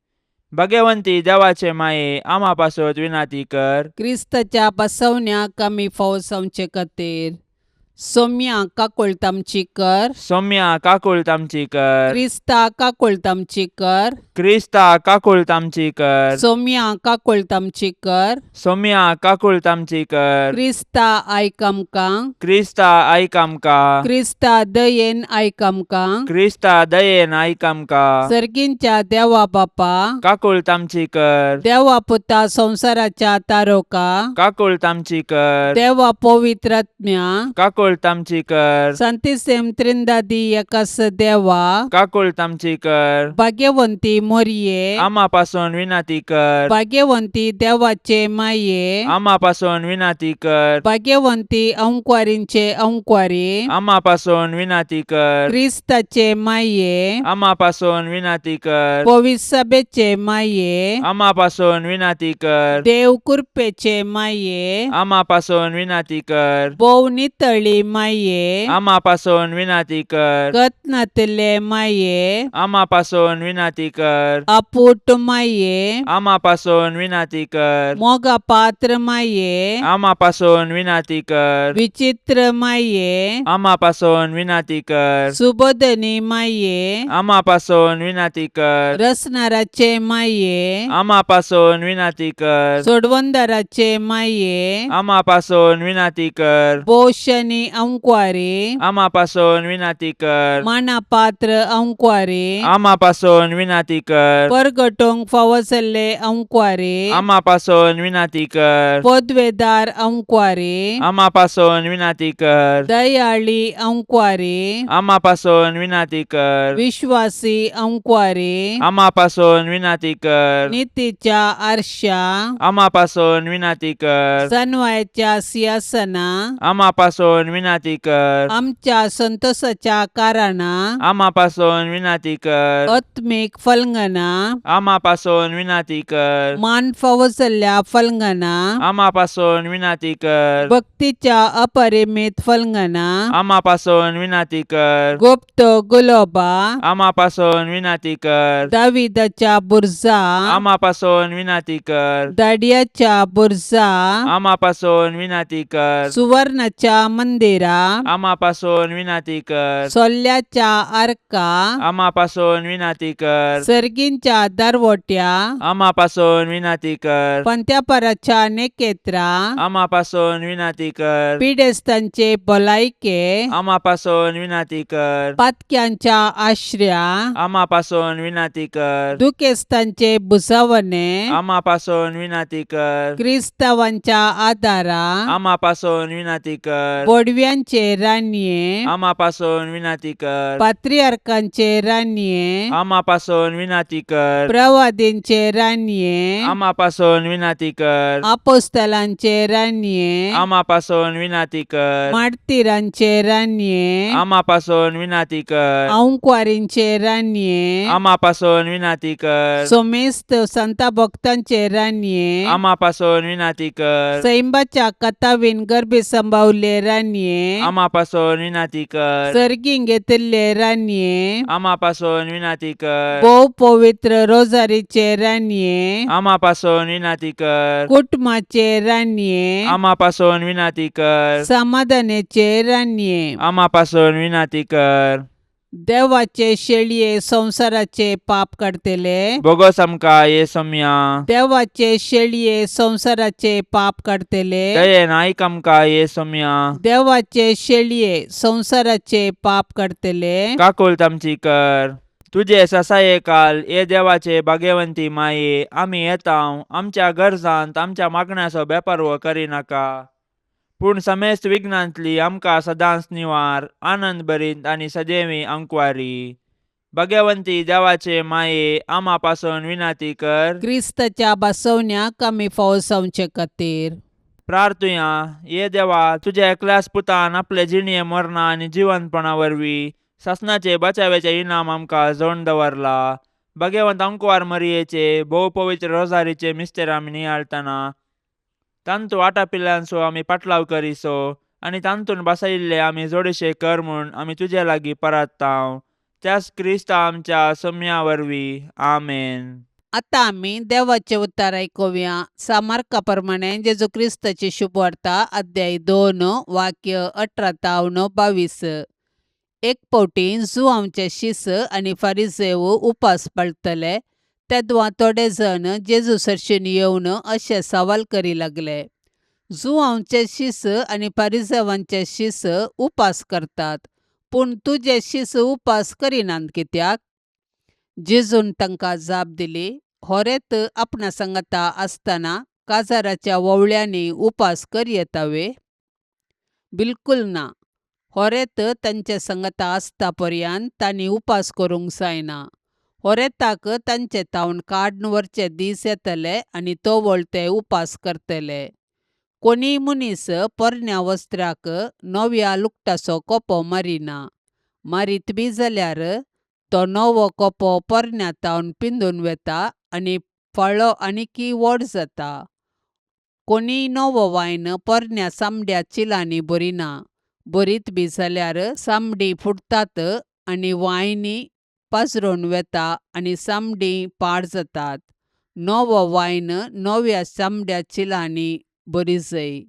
भाग्यवंती देवाचे माये, आम्हा पासत विनाती कर. क्रिस्ताच्या बसवण्याक आमी फावो जावचे खातीर. सौम्या काकोळतामचीकर, सौम्या काकुळतामचीकर, क्रिस्ता काकोळतामचीकर, क्रिस्ता काकुळतामचीकर, सौम्या काकोळतामचीकर, सौम्या काकुळतामचीकर, क्रिस्ता आयक आमकां, क्रिस्ता आयक आमकां, क्रिस्ता दयेन आयक आमकां, क्रिस्ता दयेन आयक आमकां, सर्गींच्या देवा बापा, काकुळतामचीकर, देवा पुता संसाराच्या तारोका, काकुळतामचीकर, देवा पवित्रात्म्या, काकुळतामचीकर, संतिसेम त्रिंदादी एकास देवा, काकुळतामचीकर, भाग्यवंती मोरये, आम्हापासून विनंती कर, भाग्यवंती देवाचे माये, आम्हापासून विनंती कर, भाग्यवंती अंकुवारींचे अंकुवारी, आम्हापासून विनंती कर, क्रिस्ताचे माये, आम्हापासून विनंती कर, पवित्र सभेचे माये, आम्हापासून विनंती कर, देव कृपेचे माये, आम्हापासून विनंती कर, बोव नितळी माये, आम्हापासून विनंती कर, कतनातले माये, आम्हापासून विनंती कर, अपूट माये, आम्हापासून विनंती कर, मोगा पात्र माये, आम्हापासून विनंती कर, विचित्र माये, आम्हापासून विनंती कर, सुबोधनी माये, आम्हापासून विनंती कर, रसनाराचे माये, आम्हापासून विनंती कर, सोडवंदाराचे माये, आम्हापासून विनंती कर, बोशनी अंकुवारी, आम्हापासून विनंती कर, मानापात्र अंकुवारी, आम्हापासून विनंती कर, परगटोंग फावसले अंकुवारी, आम्हापासून विनंती कर, पदवेदार अंकुवारी, आम्हापासून विनंती कर, दयाळी अंकुवारी, आम्हापासून विनंती कर, विश्वासी अंकुवारी, आम्हापासून विनंती कर, नीतीच्या आरशा, आम्हापासून विनंती कर, सनवायच्या सिंहासना, आम्हापासून विनंती कर, आमच्या संतोषाच्या कारणा, आम्हापासून विनंती कर, आत्मिक फलंगना, आम्हापासून विनंती कर, मान फावसल्या फलंगना, आम्हापासून विनंती कर, भक्तीच्या अपरिमित फलंगना, आम्हापासून विनंती कर, गुप्त गुलोबा, आम्हापासून विनंती कर, दाविदाच्या बुरजा, आम्हापासून विनंती कर, दाडियाच्या बुरजा, आम्हापासून विनंती कर, सुवर्णाच्या मंदिरा, आम्हापासून विनंती कर, सोल्ल्याच्या आर्का, आम्हापासून विनंती कर, सर्गींच्या दरवट्या, आम्हापासून विनंती कर, पंत्यापराच्या नेकेत्रा, आम्हापासून विनंती कर, पिडेस्तांचे भलायके, आम्हापासून विनंती कर, पातक्यांच्या आश्रया, आम्हापासून विनंती कर, दुखेस्तांचे बुसावणे, आम्हापासून विनंती कर, क्रिस्तावांच्या आदारा, आम्हापासून विनंती कर, बोडव्यांचे रान्ये, आम्हापासून विनंती कर, पात्रियार्कांचे रान्ये, आम्हापासून विनंती कर, प्रवादींचे रान्ये, आम्हापासून विनंती कर, आपोस्तलांचे रान्ये, आम्हापासून विनंती कर, मार्तिरांचे रान्ये, आम्हापासून विनंती कर, अंकुवारींचे रान्ये, आम्हापासून विनंती कर, सोमेस्त संता भक्तांचे रान्ये, आम्हापासून विनंती कर, सैंबाच्या कथावीन गर्भे संभावले रान्ये, आम्हापासून विनंती कर, सर्गीं घेतिल्ले रान्ये, आम्हापासून विनंती कर, भोव पवित्र रोजारीचे रान्ये, आम्हापासून विनंती कर, कुटुंबाचे रान्ये, आम्हापासून विनंती कर, समाधानाचे रान्ये, आम्हापासून विनंती कर, देवाचे शेळये संसाराचे पाप काढतेले, बोगस आमकां येसुम्या, देवाचे शेळये संसाराचे पाप काढतेले, दयेन आयक आमकां येसुम्या, देवाचे शेळये संसाराचे पाप काढतेले, काकुळतामची कर. तुझे ससायेकाल ये देवाचे भाग्यवंती माये, आमी येताव आमच्या गरजांत आमच्या मागण्याचो बेपर्वो करिनाका, पूण समेस्त विघ्नांतली आमकां सदांच निवार, आनंद भरीत आनी सदैवी अंकुवारी. भाग्यवंती देवाचे माये, आम्हापासून विनंती कर. क्रिस्ताच्या बसवण्याक आमी फावसावचे खातीर प्रार्थुया. ये देवा, तुझ्या एकल्याच पुतान आपले जिणये मरणा आनी जिवंतपणा वरवीं सासणाचे बचावेचे इनाम आमकां जोडून दवरला. भाग्यवंत अंकुवार मरियेचे भोव पवित्र रोजारीचे मिस्तेर आमी नियाळतना तांतू आटापिल्ल्यांचो आमी पाटलाव करिसो आनी तांतून बसयिल्ले आमी जोडशे कर म्हूण आमी तुजे लागीं परताव. त्याच क्रिस्त आमच्या सौम्या वरवीं. आमेन. आता आम्ही देवाचे उत्तर ऐकूया. सामार्काप्रमाणे जेजू ख्रिस्ताची शुभवार्ता अध्याय 2 वाक्य 18 तावन 22. एक फावटी जुआंवचे शिस आनी फारिसेव उपास पाळटले तेदवा थोडे जण जेजू सरशीन येवन अशे सवाल करी लागले. जुआंवचे शिस आनी फारिसेवांचे शिस उपास करतात, पूण तुजे शिस उपास करिनात कित्याक? जेजून तांकां जाप दिली, होरेत आपणा सांगता आसतना काजाराच्या वोवळ्यांनी उपास करी येतावे? बिलकूल ना. होरेत तांचे सांगता आसता पर्यंत तांणी उपास करूंक जायना. होरेताक तांचे तावन काडून व्हरचे दीस येतले आनी तो वळ ते उपास करतले. कोणीय मनीस पोरण्या वस्त्राक नव्या लुगटाचो कोपो मारिना. मारीत बी जाल्यार तो नवो कोपो पोरण्या तावन पिंजून वेता आनी फळो आनीकी व्हड जाता. कोणीय नवो वायन पोरण्या सामड्या चिलांनी भरिना. भरीत बी जाल्यार सामडी फुटतात आनी वायनी पाजरून वेता आनी सामडी पाड जातात. नवो वायन नव्या सामड्या चिलांनी भरी जाय.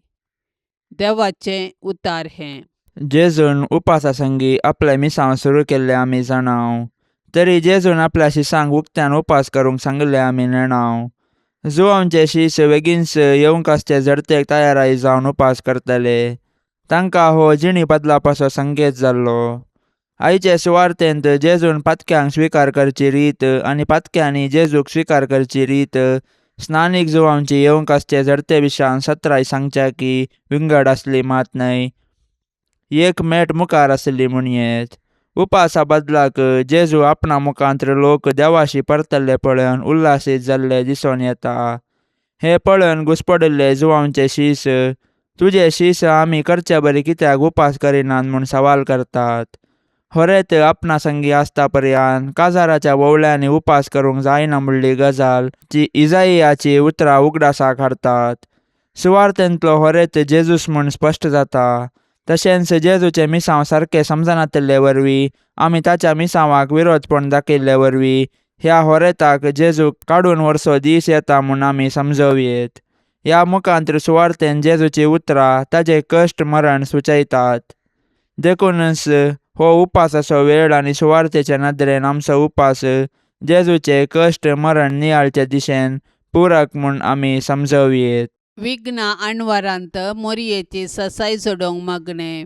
देवाचें उतार हें. जेजून उपासा संगी आपले मिसांव सुरू केल्ले आमी जाणाव. तरी जेजून आपल्या शिसांक उक्त्यान उपास करूंक सांगले आमी नेणाव. जुआंवचे शीस बेगीनच येवंक आसचे जडतेक तयाराई जावन उपास करतले. तांकां हो जिणी बदलापाचो संकेत जाल्लो. आयचे सुवार्तेंत जेजून पातक्यांक स्विकार करची रीत आनी पातक्यांनी जेजूक स्विकार करची रीत स्नानीक जुआंवची येवंक आसचे जडते विशान सत्राय सांगच्या की विंगड आसली मात न्हय, एक मेट मुखार आसली म्हणयेत. उपासा बदलाक जेजू आपणा मुखांत्र लोक देवाशी परतल्ले पळोवन उल्हासीत जाल्ले दिसून येता. हे पळोवन घुसपडिल्ले जुआंवचे शीस, तुजे शीस आमी करचे बरी कित्याक उपास करिनात म्हूण सवाल करतात. होरेत आपणा संगी आसता पर्यंत काजाराच्या वोवळ्यांनी उपास करूंक जायना म्हणली गजाल जी इजाइयाची उतरां उगडासाक हाडतात. सुवार्तेंतलो होरेत जेजूस म्हूण स्पश्ट जाता. तशेंच जेजूचे मिसांव सारके समजनातले वरवीं आमी ताच्या मिसांवाक विरोधपण दाखयल्ले वरवीं ह्या होरेताक जेजूक काडून व्हरचो दीस येता म्हूण आमी समजोवयेत. ह्या मुखांत्र सुवार्तेन जेजूची उतरां ताजे कश्ट मरण सुचयतात. देखूनच हो उपासाचो वेळ आनी सुवार्तेचे नदरेन आमचो उपास जेजूचे कश्ट मरण नियाळचे दिशेन पुरक म्हूण आमी समजोवयेत. विघ्ना आणवारांत मोरयेची ससाय सोडोवंक मागणे.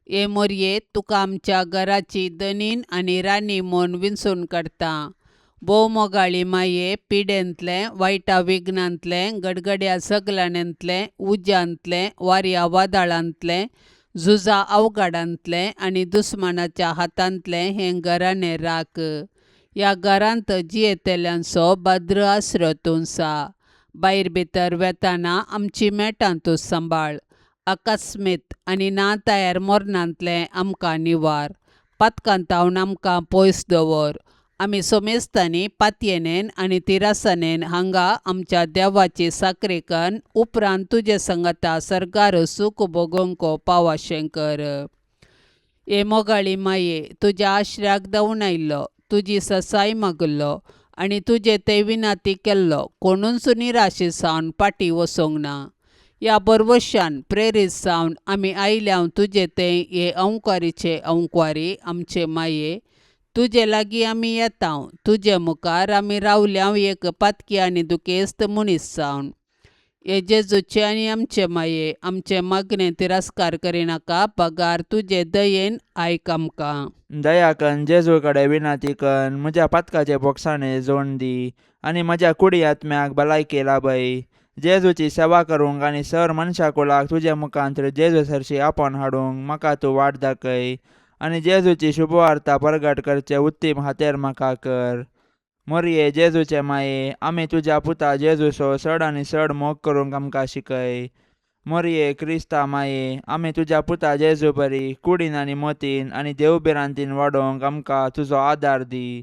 हे मोरये तुका आमच्या घराची दनीन आनी राणी म्हूण विंचून काडटा. भोव मोगाळी माये, पिडेंतले, वायटा विघ्नांतले, गडगड्या झगलाण्यांतले, उज्यांतले, वाऱ्या वादळांतले, झुजा अवघडांतले आनी दुस्मानाच्या हातांतले हें घराणें राख. ह्या घरांत जियेतेल्यांचो भद्र आसरो तूं सा. भायर भितर वेताना आमची मेटां तूं सांबाळ. अकस्मीत आनी ना तयार मोरणांतले आमकां निवार. पातकांतावन आमकां पयस दवर. आमी सोमेस्तांनी पातयेनेन आनी तिरासानेन हांगा आमच्या देवाची साकरेकान उपरांत तुजे संगता सर्गार सूख भोगोंक पावाशें कर. हे मोगाळी माये, तुज्या आश्र्याक धांवन आयिल्लो, तुजी ससाय मागलो आनी तुजे ते विनाती केल्लो कोणूच निराशे सावन फाटीं वचोंक ना. ह्या बरवशान प्रेरीत जावन आमी आयल्याव तुजे ते हे अंवकारीचे अंवकारी आमचे माये. तुजे लागीं आमी येताव. तुजे मुखार आमी रावल्याव एक पातकी आनी दुखेस्त मनीस जावन. हे जेजूचे आनी आमचे माये, आमचे मागणें तिरस्कार करिनाका. पगार तुजे दयेन आयक आमकां. दया कन जेजू कडेन विनाती कन. म्हज्या पातकाचे बोक्साणे जोड दी आनी म्हज्या कुडी आत्म्याक भलायकी लाभय. जेजूची सेवा करूंक आनी सर मनशा कुलाक तुजे मुखांत्र जेजू सरशी आपोवन हाडूंक म्हाका तूं वाट दाखय आनी जेजूची शुभवार्ता परगट करचे उत्तीम हातेर म्हाका कर. मोरये जेजूचे माये, आमी तुज्या पुता जेजूचो चड आनी चड मोग करूंक आमकां शिकय. मोरये क्रिस्ता माये, आमी तुज्या पुता जेजू बरी कुडीन आनी मोतीन आनी देवबिरांतीन वाडोवंक आमकां तुजो आदार दी.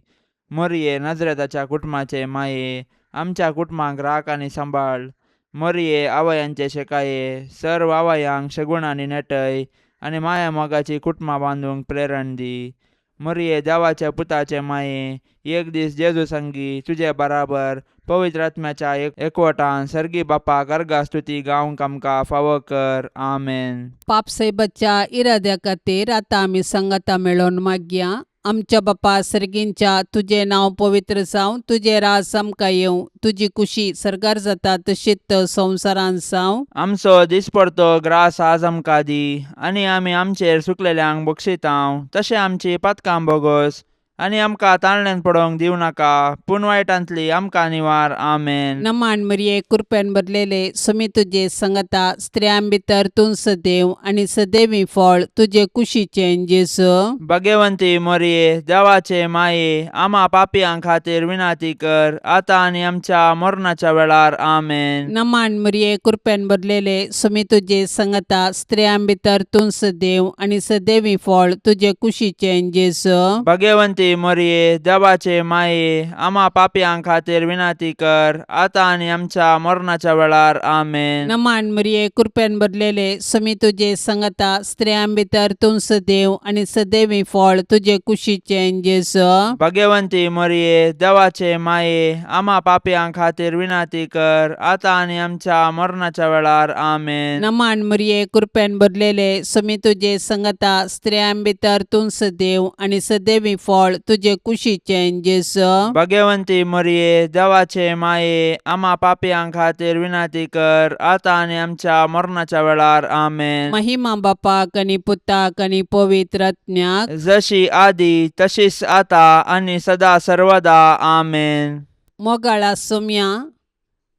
मोरये नजरेताच्या कुटुंबाचे माये, आमच्या कुटुंबाक राख आनी सांबाळ. मोरये आवयांचे शेकाये, सर्व आवयांक शगुणांनी नेटय आनी माया मोगाची कुटुंबां बांदूंक प्रेरण दी. मरिये देवाच्या पुताचे माये, एक दीस जेजू संगी तुझे बराबर पवित्र आत्म्याच्या एकवटान सर्गी बापा गर्गा स्तुती गावंक आमकां फावो कर. आमेन. पापसय बच्चा इराद्या खातीर आतां आमी संगता मेळोन मागया. आमच्या बापा सर्गींच्या तुझे नांव पवित्र जावं, तुझे रास आमकां येवं, तुजी कुशी सरकार जाता तशीच संवसारान जावं. आमचो दिसपडतो ग्रास आज आमकां दी, आनी आमी आमचेर सुकलेल्यांक बक्षितांव, तशें आमची पातकां बोगोस आनी आमकां ताळण्यान पडोवंक दिवं नाका, पूण वायटांतली आमकां निवार. आमेन. नमान मरिये कृपेन भरलेले समी तुजे संगता स्त्रियां भितर तूं सदैव आनी सदैवी फळ तुजे कुशीचें जेजू. भाग्यवंती मरिये देवाचे माये, आमा पापयांक खातीर विनाती कर, आतां आनी आमच्या मरणाच्या वेळार. आमेन. नमान मरिये कृपेन भरलेले समी तुजे संगता स्त्रियां भितर तूं सदैव आनी सदैवी फळ तुजे कुशीचें जेजू. भाग्यवंती मरिये देवाचे माये, आमा पापयांक खातीर विनाती कर, आतां आनी आमच्या मरणाच्या वेळार. आमेन. नमान मरिये कृपेन भरलेले समी तुजे संगता स्त्रियां भितर तूं सदैव आनी सदैवी फळ तुजे कुशीचें जेजू. भाग्यवंती मरिये देवाचे माये, आमा पापयांक खातीर विनाती कर, आतां आनी आमच्या मरणाच्या वेळार. आमेन. नमान मरिये कृपेन भरलेले समी तुजे संगता स्त्रियां भितर तूं सदैव आनी सदैवी फळ तुजे कुशीचें जेजू. भाग्यवंती मरिये देवाचे माये, आमा पापयांक खातीर विनाती कर, आतां आनी आमच्या मरणाच्या वेळार. आमेन. महिमा बापाक आनी पुताक आनी पवित्र आत्म्याक, जशी आदी तशीच आतां आनी सदा सर्वदा. आमेन. मोगाळा सोम्या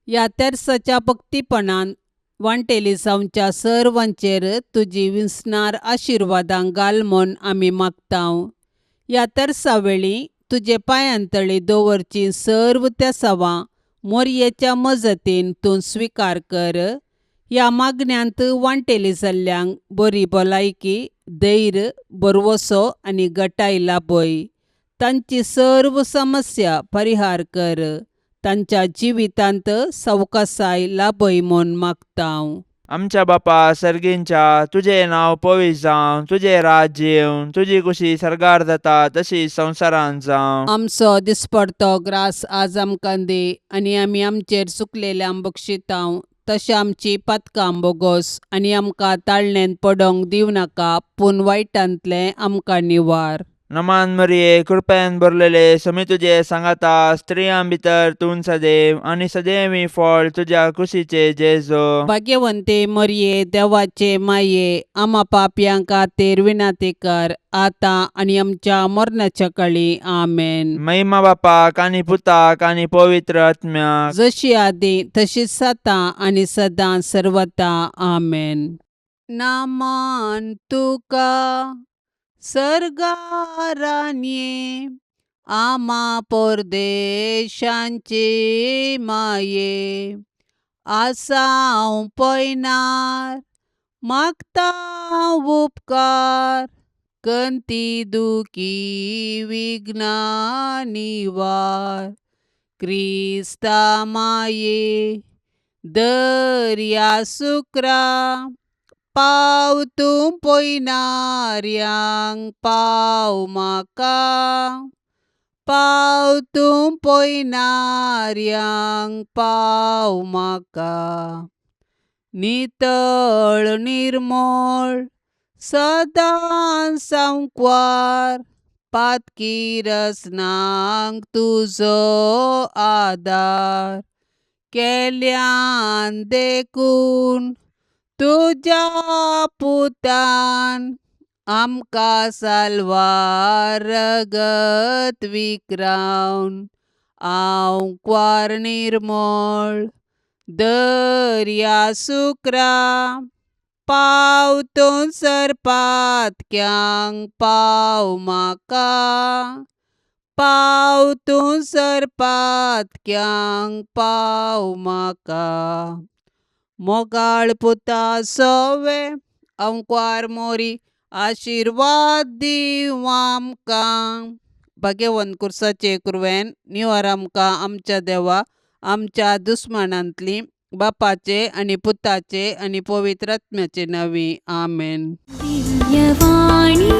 ह्या तेर्साच्या भक्तीपणान वांटेली जावच्या सर्वांचेर तुजी विस्नार आशिर्वादां घाल म्हूण आमी मागतांव. ह्या तेर्सा वेळी तुजे पांयांतळी दवरची सर्व त्या सवां मोरयेच्या मजतीन तूं स्विकार कर. ह्या मागण्यांत वांटेली जाल्ल्यांक बरी भलायकी, धैर्य, बरवसो आनी घटाय लाभय. तांची सर्व समस्या परिहार कर. तांच्या जिवितांत सवकासाय लाभय म्हूण मागतांव. आमच्या बापा सर्गींच्या तुझे नांव पवित्र जावं, तुझे राज्य येवं, तुजी कुशी सरकार जाता तशी संवसारान जावं. आमचो दिसपडतो ग्रास आज आमकां दे, आनी आमी आमचेर चुकलेल्यांक बक्षितांव, तशें आमची पातकां बोगोस आनी आमकां ताळण्यान पडोवंक दिवं नाका, पूण वायटांतलें आमकां निवार. नमान मरिये कृपेन भरलेले समी तुजे सांगाता स्त्रियां भितर तूं सदैव आनी सदैवी फळ तुज्या कुशीचे जेजू. भाग्यवंते मरिये देवाचे माये, आमा पापयांक खातीर विनाती कर, आतां आनी आमच्या मरणाच्या काळी. आमेन. महिमा बापाक आनी पुताक आनी पवित्र आत्म्याक, जशी आदी तशीच आतां आनी सदां सर्वता. आमेन. नामान तुका सर्गारान्ये, आमा परदेशांचे माये, आसांव पयनार मागता उपकार, कंती दुखी विघ्ना निवार. क्रिस्ता माये दर्या सुक्रा, पाव तूं पयनार्यांक पाव म्हाका, पाव तूं पयनार्यांक पाव म्हाका. नितळ निर्मळ सदां सांकवार, पातकी रसनांक तुजो आदार. केल्यान देखून तुज्या पुतान, आमकां साल्वार रगत विक्रावन. हांव क्वार निर्मळ दर्या सुक्रा, पाव तूं सरपातक्यांक पाव म्हाका, पाव तूं सरपातक्यांक पाव म्हाका. मोगाळ पुता सोवे अंक्वार मोरी, आशिर्वाद दिव आमकां. भाग्यवन कुर्साचे कुरवेन निवार आमकां आमच्या देवा, आमच्या दुस्मनांतली, बापाचे आनी पुताचे आनी पवित्र आत्म्याचे नांवी. आमेन. दिव्यवाणी